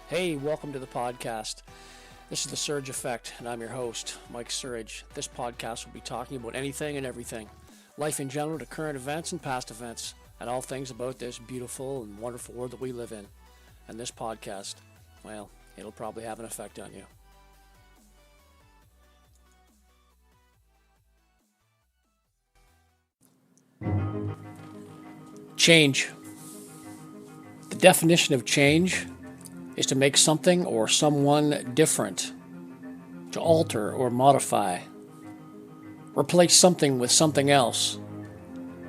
Hey, welcome to the podcast. This is The Surge Effect, and I'm your host, Mike Surge. This podcast will be talking about anything and everything, life in general to current events and past events, and all things about this beautiful and wonderful world that we live in. And this podcast, well, it'll probably have an effect on you. Change. The definition of change is to make something or someone different, to alter or modify, replace something with something else,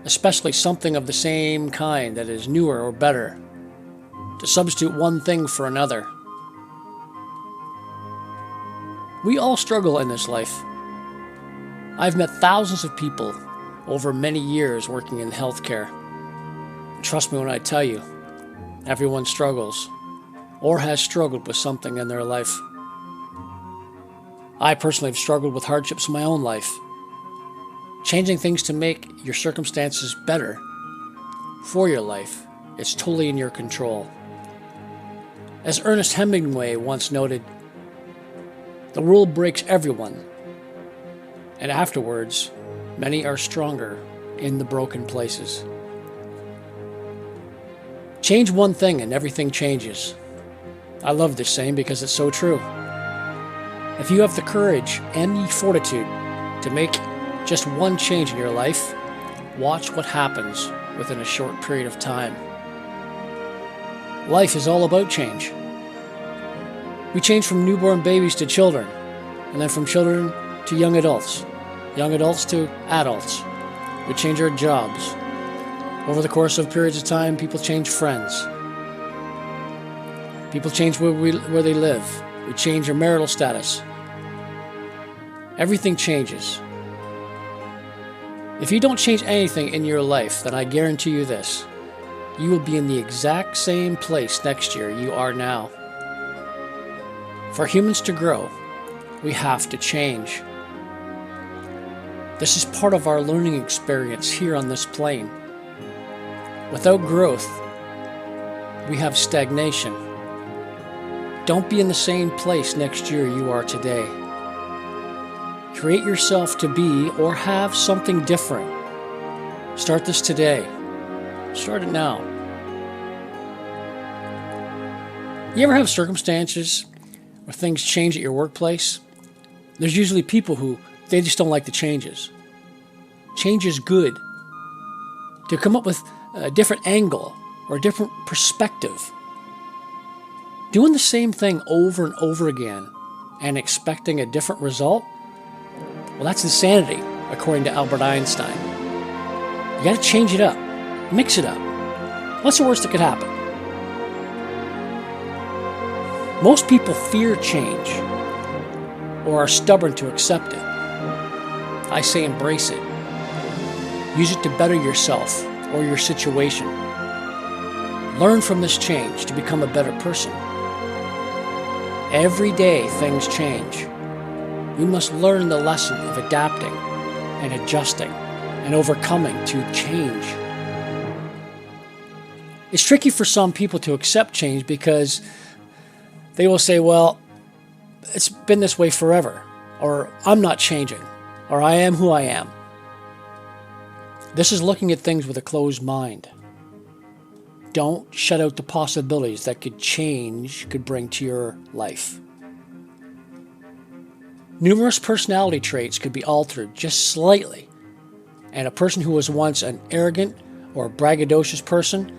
especially something of the same kind that is newer or better, to substitute one thing for another. We all struggle in this life. I've met thousands of people over many years working in healthcare. Trust me when I tell you, everyone struggles or has struggled with something in their life. I personally have struggled with hardships in my own life. Changing things to make your circumstances better for your life is totally in your control. As Ernest Hemingway once noted, the world breaks everyone, and afterwards, many are stronger in the broken places. Change one thing and everything changes. I love this saying because it's so true. If you have the courage and the fortitude to make just one change in your life, watch what happens within a short period of time. Life is all about change. We change from newborn babies to children, and then from children to young adults to adults. We change our jobs. Over the course of periods of time, people change friends. People change where they live. We change our marital status. Everything changes. If you don't change anything in your life, then I guarantee you this: you will be in the exact same place next year you are now. For humans to grow, we have to change. This is part of our learning experience here on this plane. Without growth, we have stagnation. Don't be in the same place next year you are today. Create yourself to be or have something different. Start this today. Start it now. You ever have circumstances where things change at your workplace? There's usually people who they just don't like the changes. Change is good. To come up with a different angle or a different perspective. Doing the same thing over and over again and expecting a different result, well, that's insanity, according to Albert Einstein. You got to change it up, mix it up. What's the worst that could happen? Most people fear change or are stubborn to accept it. I say embrace it. Use it to better yourself or your situation. Learn from this change to become a better person. Every day things change. We must learn the lesson of adapting and adjusting and overcoming to change. It's tricky for some people to accept change because they will say, well, it's been this way forever, or I'm not changing, or I am who I am. This is looking at things with a closed mind. Don't shut out the possibilities that change could bring to your life. Numerous personality traits could be altered just slightly, and a person who was once an arrogant or braggadocious person,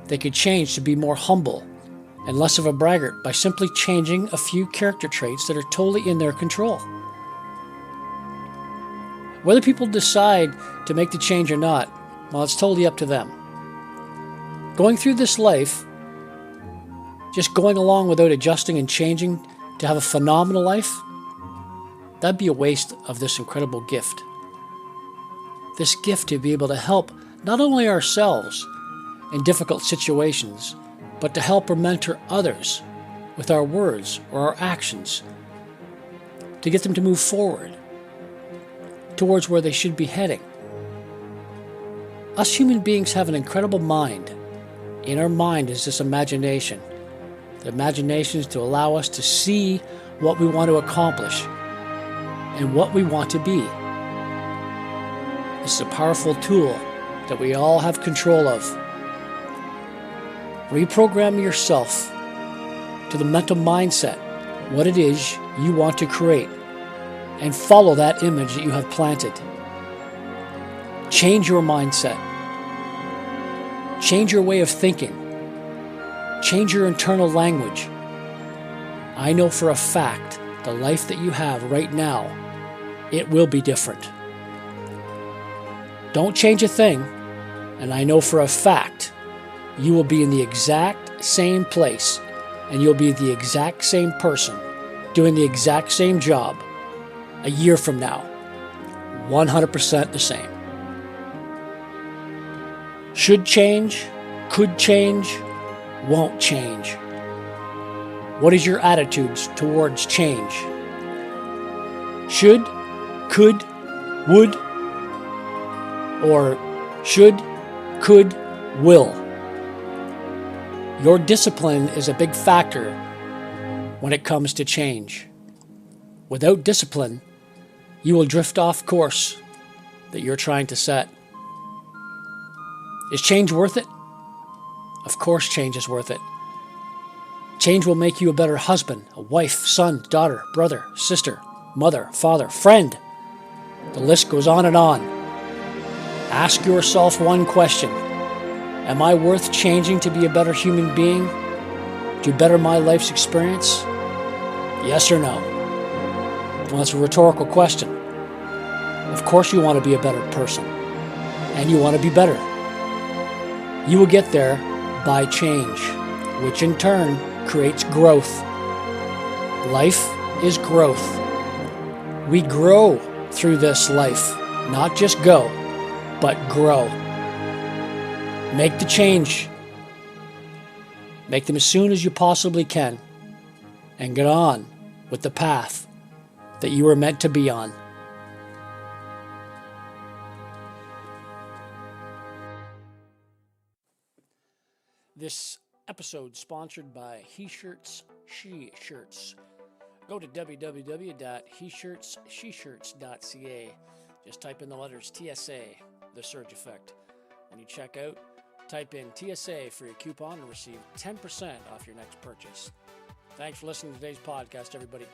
they could change to be more humble and less of a braggart by simply changing a few character traits that are totally in their control. Whether people decide to make the change or not, well, it's totally up to them. Going through this life, just going along without adjusting and changing to have a phenomenal life, that'd be a waste of this incredible gift. This gift to be able to help not only ourselves in difficult situations, but to help or mentor others with our words or our actions, to get them to move forward towards where they should be heading. Us human beings have an incredible mind. In our mind is this imagination The imagination is to allow us to see what we want to accomplish and what we want to be. This is a powerful tool that we all have control of. Reprogram yourself to the mental mindset, what it is you want to create, and follow that image that you have planted. Change your mindset. Change your way of thinking. Change your internal language. I know for a fact the life that you have right now, it will be different. Don't change a thing, and I know for a fact you will be in the exact same place, and you'll be the exact same person doing the exact same job a year from now. 100% the same. Should change, could change, won't change. What is your attitudes towards change? Should, could, would, or should, could, will. Your discipline is a big factor when it comes to change. Without discipline, you will drift off course that you're trying to set. Is change worth it? Of course change is worth it. Change will make you a better husband, a wife, son, daughter, brother, sister, mother, father, friend. The list goes on and on. Ask yourself one question. Am I worth changing to be a better human being? To better my life's experience? Yes or no? Well, that's a rhetorical question. Of course you want to be a better person. And you want to be better. You will get there by change, which in turn creates growth. Life is growth. We grow through this life, not just go, but grow. Make the change. Make them as soon as you possibly can, and get on with the path that you were meant to be on. This episode sponsored by He Shirts, She Shirts. Go to www.heshirtssheshirts.ca. Just type in the letters TSA, the surge effect. When you check out, type in TSA for your coupon and receive 10% off your next purchase. Thanks for listening to today's podcast, everybody.